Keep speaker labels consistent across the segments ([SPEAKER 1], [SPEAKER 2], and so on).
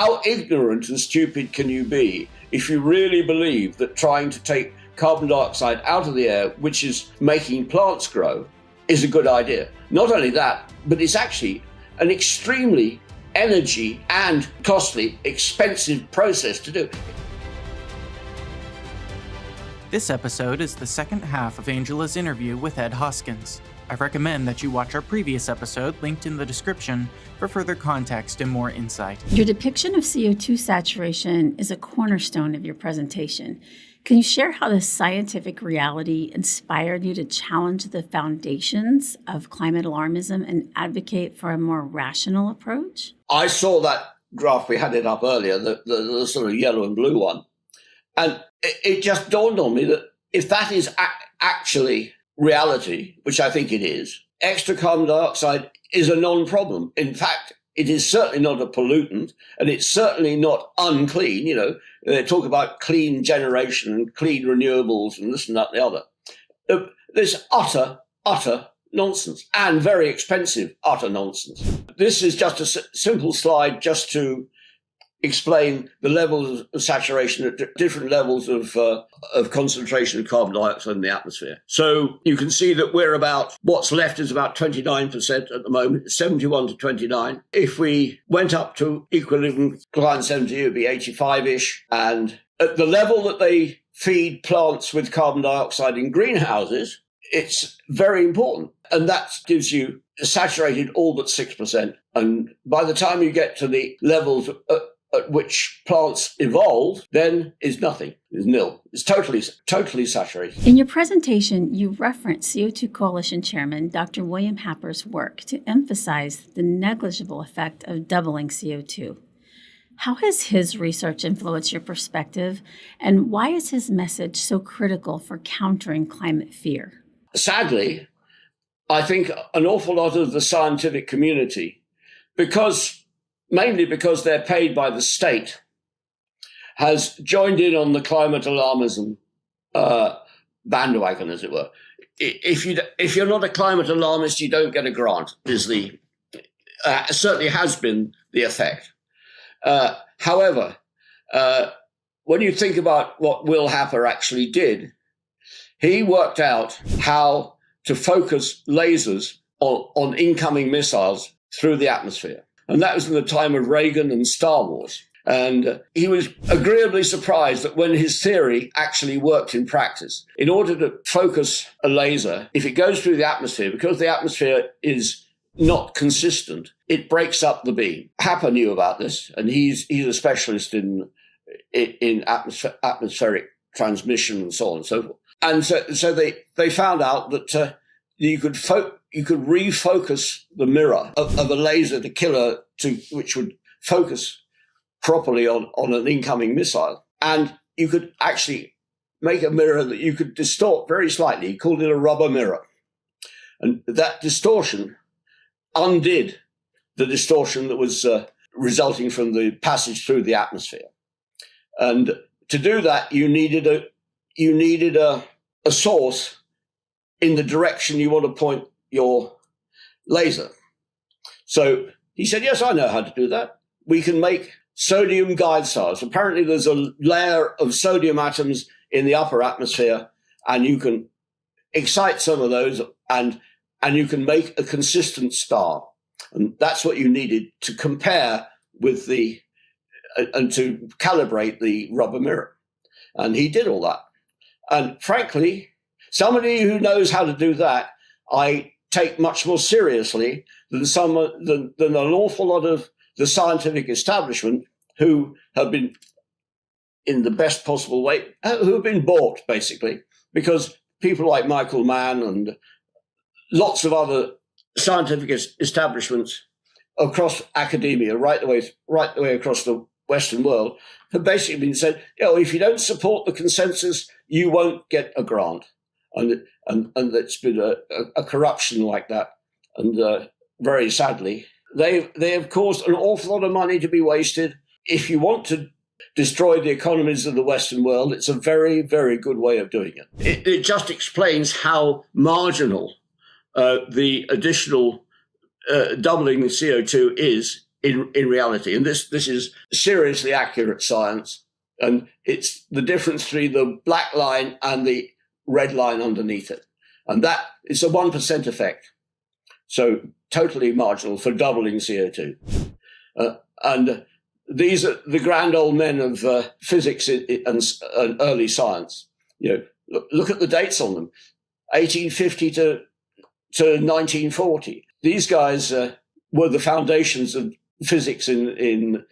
[SPEAKER 1] how ignorant and stupid can you be if you really believe that trying to take carbon dioxide out of the air, which is making plants grow, is a good idea? Not only that, but it's actually an extremely energy and costly, expensive process to do.
[SPEAKER 2] This episode is the second half of Angela's interview with Ed Hoskins. I recommend that you watch our previous episode linked in the description for further context and more insight.
[SPEAKER 3] Your depiction of CO2 saturation is a cornerstone of your presentation. Can you share how this scientific reality inspired you to challenge the foundations of climate alarmism and advocate for a more rational approach?
[SPEAKER 1] I saw that graph, we had it up earlier, the sort of yellow and blue one. And it just dawned on me that if that is actually reality, which I think it is, extra carbon dioxide is a non-problem. In fact, it is certainly not a pollutant, and it's certainly not unclean. You know, they talk about clean generation and clean renewables and this and that and the other. This utter nonsense, and very expensive utter nonsense. This is just a simple slide just to explain the levels of saturation at different levels of concentration of carbon dioxide in the atmosphere. So you can see that we're about, what's left is about 29% at the moment, 71 to 29. If we went up to equilibrium, Klein 70, it would be 85-ish. And at the level that they feed plants with carbon dioxide in greenhouses, it's very important. And that gives you saturated all but 6%. And by the time you get to the levels at which plants evolve, then is nothing, is nil. It's totally saturated.
[SPEAKER 3] In your presentation, you referenced CO2 Coalition Chairman Dr. William Happer's work to emphasize the negligible effect of doubling CO2. How has his research influenced your perspective, and why is his message so critical for countering climate fear?
[SPEAKER 1] Sadly, I think an awful lot of the scientific community, mainly because they're paid by the state, has joined in on the climate alarmism bandwagon, as it were. If you're not a climate alarmist, you don't get a grant, certainly has been the effect. However, when you think about what Will Happer actually did, he worked out how to focus lasers on incoming missiles through the atmosphere. And that was in the time of Reagan and Star Wars. And he was agreeably surprised that when his theory actually worked in practice, in order to focus a laser, if it goes through the atmosphere, because the atmosphere is not consistent, it breaks up the beam. Happer knew about this, and he's a specialist in atmospheric transmission and so on and so forth. And so they found out that you could refocus the mirror of a laser to killer, which would focus properly on an incoming missile. And you could actually make a mirror that you could distort very slightly. He called it a rubber mirror. And that distortion undid the distortion that was resulting from the passage through the atmosphere. And to do that, you needed a source in the direction you want to point your laser. So he said, yes, I know how to do that. We can make sodium guide stars. Apparently there's a layer of sodium atoms in the upper atmosphere, and you can excite some of those and you can make a consistent star. And that's what you needed to compare with and to calibrate the rubber mirror. And he did all that. And frankly, somebody who knows how to do that, I take much more seriously than an awful lot of the scientific establishment who have been, in the best possible way, who have been bought, basically, because people like Michael Mann and lots of other scientific establishments across academia, right the way across the Western world, have basically been said, if you don't support the consensus, you won't get a grant. And it's been a corruption like that. And very sadly, they have caused an awful lot of money to be wasted. If you want to destroy the economies of the Western world, it's a very, very good way of doing it. It just explains how marginal the additional doubling the CO2 is in reality. And this is seriously accurate science. And it's the difference between the black line and the red line underneath it. And that is a 1% effect. So totally marginal for doubling CO2. And these are the grand old men of physics and early science. Look at the dates on them, 1850 to 1940. These guys were the foundations of physics in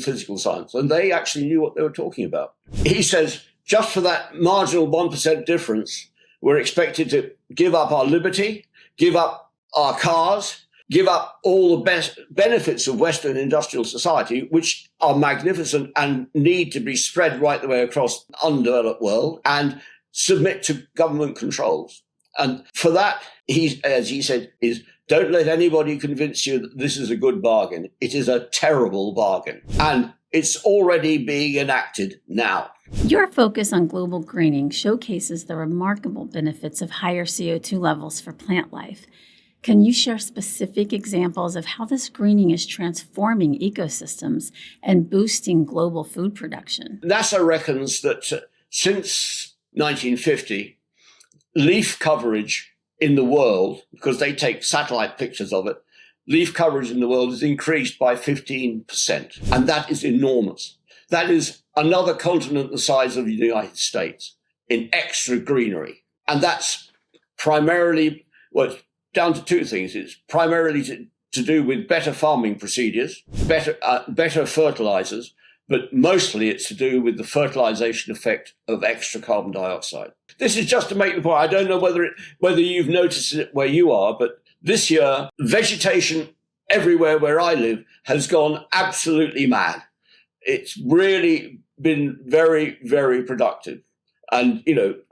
[SPEAKER 1] physical science, and they actually knew what they were talking about. He says, just for that marginal 1% difference, we're expected to give up our liberty, give up our cars, give up all the best benefits of Western industrial society, which are magnificent and need to be spread right the way across the undeveloped world, and submit to government controls. And for that, as he said, is don't let anybody convince you that this is a good bargain. It is a terrible bargain. And it's already being enacted now.
[SPEAKER 3] Your focus on global greening showcases the remarkable benefits of higher CO2 levels for plant life. Can you share specific examples of how this greening is transforming ecosystems and boosting global food production?
[SPEAKER 1] NASA reckons that since 1950, leaf coverage in the world, because they take satellite pictures of it, leaf coverage in the world has increased by 15%. And that is enormous. That is another continent the size of the United States in extra greenery. And that's primarily, well, it's down to two things. It's primarily to do with better farming procedures, better fertilizers, but mostly it's to do with the fertilization effect of extra carbon dioxide. This is just to make the point. I don't know whether you've noticed it where you are, but this year, vegetation everywhere where I live has gone absolutely mad. It's really been very, very productive. And,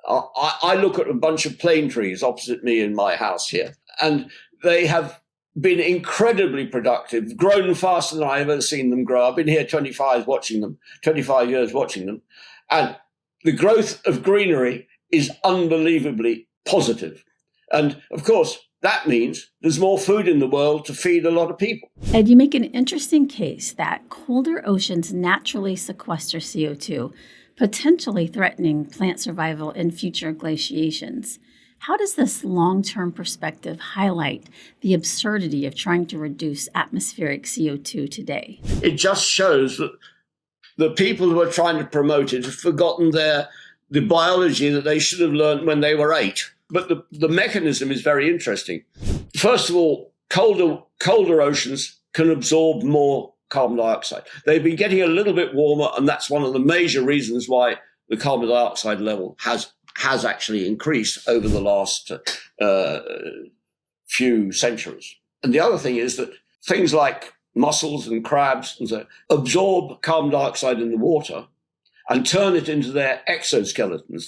[SPEAKER 1] I look at a bunch of plane trees opposite me in my house here, and they have been incredibly productive, grown faster than I've ever seen them grow. I've been here 25 years watching them. And the growth of greenery is unbelievably positive. And of course, that means there's more food in the world to feed a lot of people.
[SPEAKER 3] Ed, you make an interesting case that colder oceans naturally sequester CO2, potentially threatening plant survival in future glaciations. How does this long-term perspective highlight the absurdity of trying to reduce atmospheric CO2 today?
[SPEAKER 1] It just shows that the people who are trying to promote it have forgotten the biology that they should have learned when they were 8. But the mechanism is very interesting. First of all, colder oceans can absorb more carbon dioxide. They've been getting a little bit warmer, and that's one of the major reasons why the carbon dioxide level has actually increased over the last few centuries. And the other thing is that things like mussels and crabs absorb carbon dioxide in the water and turn it into their exoskeletons,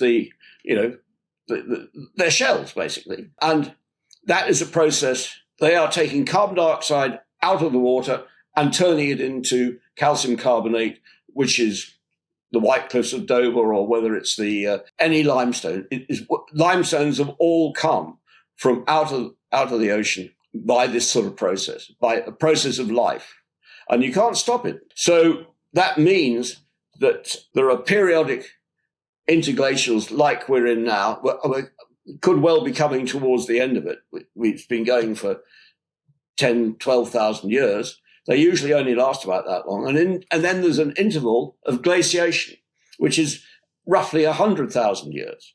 [SPEAKER 1] their shells, basically. And that is a process. They are taking carbon dioxide out of the water and turning it into calcium carbonate, which is the White Cliffs of Dover, or whether it's any limestone. Limestones have all come from out of the ocean by this sort of process, by a process of life. And you can't stop it. So that means that there are periodic interglacials like we're in now. We could well be coming towards the end of it. We've been going for 10, 12,000 years. They usually only last about that long. And then there's an interval of glaciation, which is roughly 100,000 years.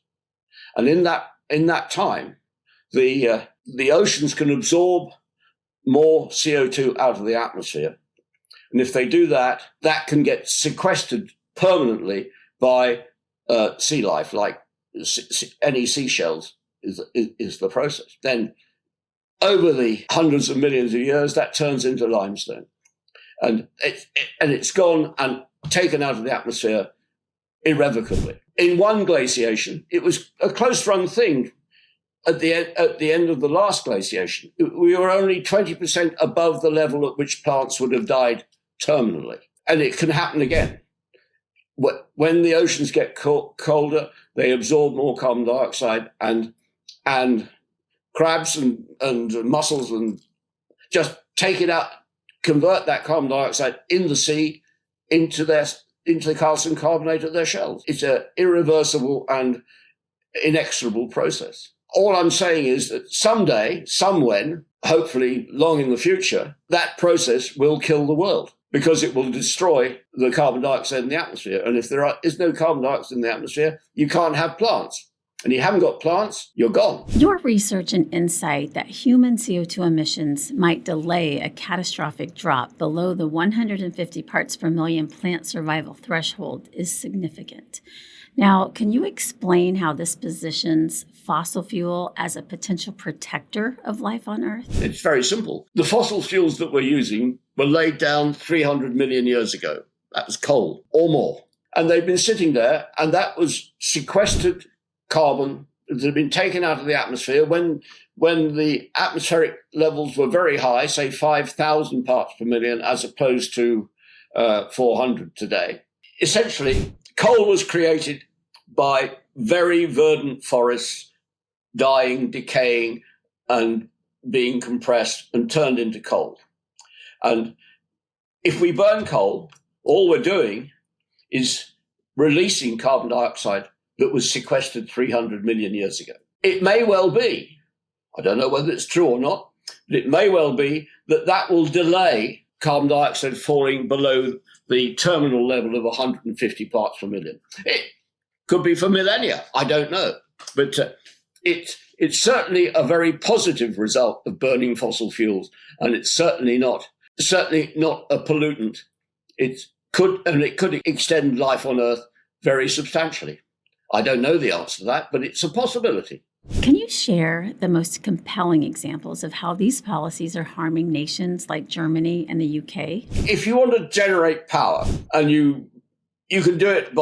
[SPEAKER 1] And in that time, the oceans can absorb more CO2 out of the atmosphere. And if they do that, that can get sequestered permanently by sea life, like any seashells is the process. Then over the hundreds of millions of years, that turns into limestone. And it's gone and taken out of the atmosphere irrevocably. In one glaciation, it was a close-run thing. At the end of the last glaciation, we were only 20% above the level at which plants would have died terminally. And it can happen again. When the oceans get colder, they absorb more carbon dioxide, and crabs and mussels and just take it out, convert that carbon dioxide in the sea into the calcium carbonate of their shells. It's an irreversible and inexorable process. All I'm saying is that someday, somewhen, hopefully long in the future, that process will kill the world because it will destroy the carbon dioxide in the atmosphere. And if there is no carbon dioxide in the atmosphere, you can't have plants. And you haven't got plants, you're gone.
[SPEAKER 3] Your research and insight that human CO2 emissions might delay a catastrophic drop below the 150 parts per million plant survival threshold is significant. Now, can you explain how this positions fossil fuel as a potential protector of life on Earth?
[SPEAKER 1] It's very simple. The fossil fuels that we're using were laid down 300 million years ago. That was coal or more. And they've been sitting there, and that was sequestered carbon that had been taken out of the atmosphere when the atmospheric levels were very high, say 5,000 parts per million, as opposed to 400 today. Essentially, coal was created by very verdant forests dying, decaying, and being compressed and turned into coal. And if we burn coal, all we're doing is releasing carbon dioxide that was sequestered 300 million years ago. It may well be, I don't know whether it's true or not, but it may well be that will delay carbon dioxide falling below the terminal level of 150 parts per million. It could be for millennia, I don't know. But it's certainly a very positive result of burning fossil fuels, and it's certainly not a pollutant. It could extend life on Earth very substantially. I don't know the answer to that, but it's a possibility.
[SPEAKER 3] Can you share the most compelling examples of how these policies are harming nations like Germany and the UK?
[SPEAKER 1] If you want to generate power, and you can do it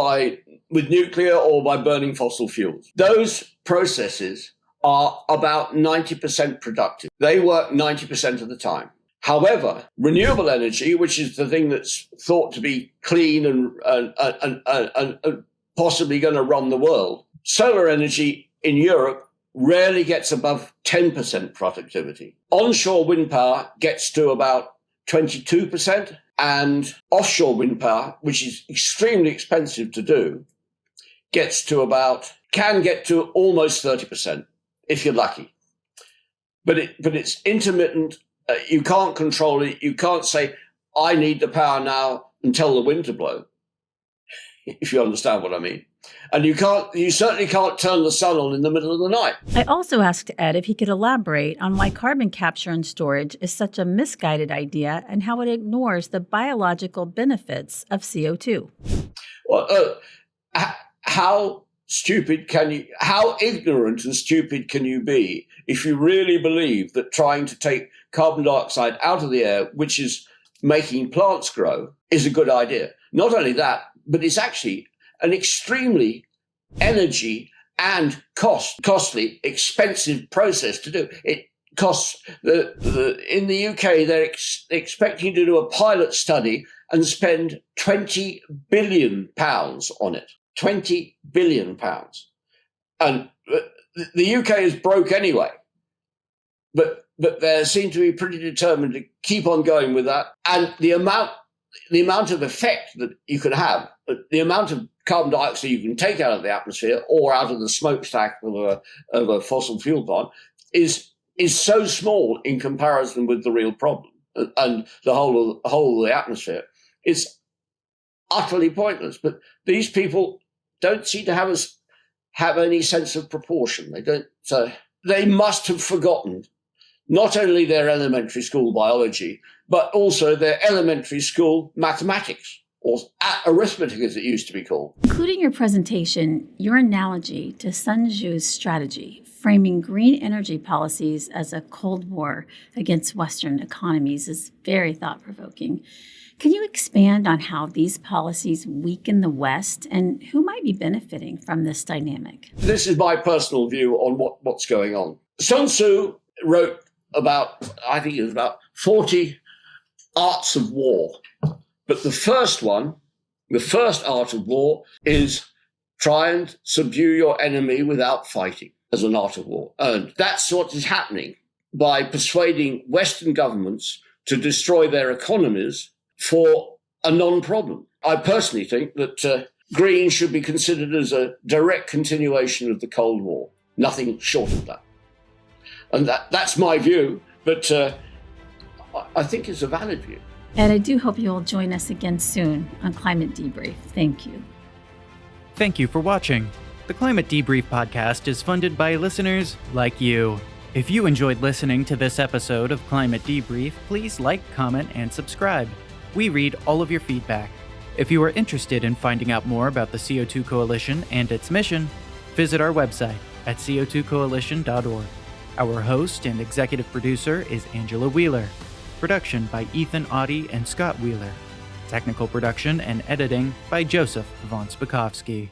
[SPEAKER 1] with nuclear or by burning fossil fuels, those processes are about 90% productive. They work 90% of the time. However, renewable energy, which is the thing that's thought to be clean and possibly going to run the world, solar energy in Europe rarely gets above 10% productivity. Onshore wind power gets to about 22%, and offshore wind power, which is extremely expensive to do, can get to almost 30%, if you're lucky. But it's intermittent. You can't control it. You can't say, I need the power now and tell the wind to blow, if you understand what I mean. And you certainly can't turn the sun on in the middle of the night.
[SPEAKER 3] I also asked Ed if he could elaborate on why carbon capture and storage is such a misguided idea and how it ignores the biological benefits of CO2.
[SPEAKER 1] Well, how ignorant and stupid can you be if you really believe that trying to take carbon dioxide out of the air, which is making plants grow, is a good idea? Not only that, but it's actually an extremely energy and costly, expensive process to do. It costs in the UK, they're expecting to do a pilot study and spend £20 billion on it. £20 billion. And the UK is broke anyway. But they seem to be pretty determined to keep on going with that. And the amount of effect that you can have, the amount of carbon dioxide you can take out of the atmosphere or out of the smokestack of a fossil fuel plant is so small in comparison with the real problem and the whole of the atmosphere. It's utterly pointless. But these people don't seem to have any sense of proportion. They don't. So they must have forgotten not only their elementary school biology, but also their elementary school mathematics, or arithmetic as it used to be called.
[SPEAKER 3] Including your presentation, your analogy to Sun Tzu's strategy, framing green energy policies as a Cold War against Western economies, is very thought-provoking. Can you expand on how these policies weaken the West and who might be benefiting from this dynamic?
[SPEAKER 1] This is my personal view on what's going on. Sun Tzu wrote about 40 arts of war. But the first art of war is try and subdue your enemy without fighting as an art of war. And that's what is happening by persuading Western governments to destroy their economies for a non-problem. I personally think that green should be considered as a direct continuation of the Cold War, nothing short of that. And that's my view, but I think it's a valid view.
[SPEAKER 3] Ed, I do hope you'll join us again soon on Climate Debrief. Thank you.
[SPEAKER 2] Thank you for watching. The Climate Debrief podcast is funded by listeners like you. If you enjoyed listening to this episode of Climate Debrief, please like, comment, and subscribe. We read all of your feedback. If you are interested in finding out more about the CO₂ Coalition and its mission, visit our website at co2coalition.org. Our host and executive producer is Angela Wheeler. Production by Ethan Audie and Scott Wheeler. Technical production and editing by Joseph von Spakovsky.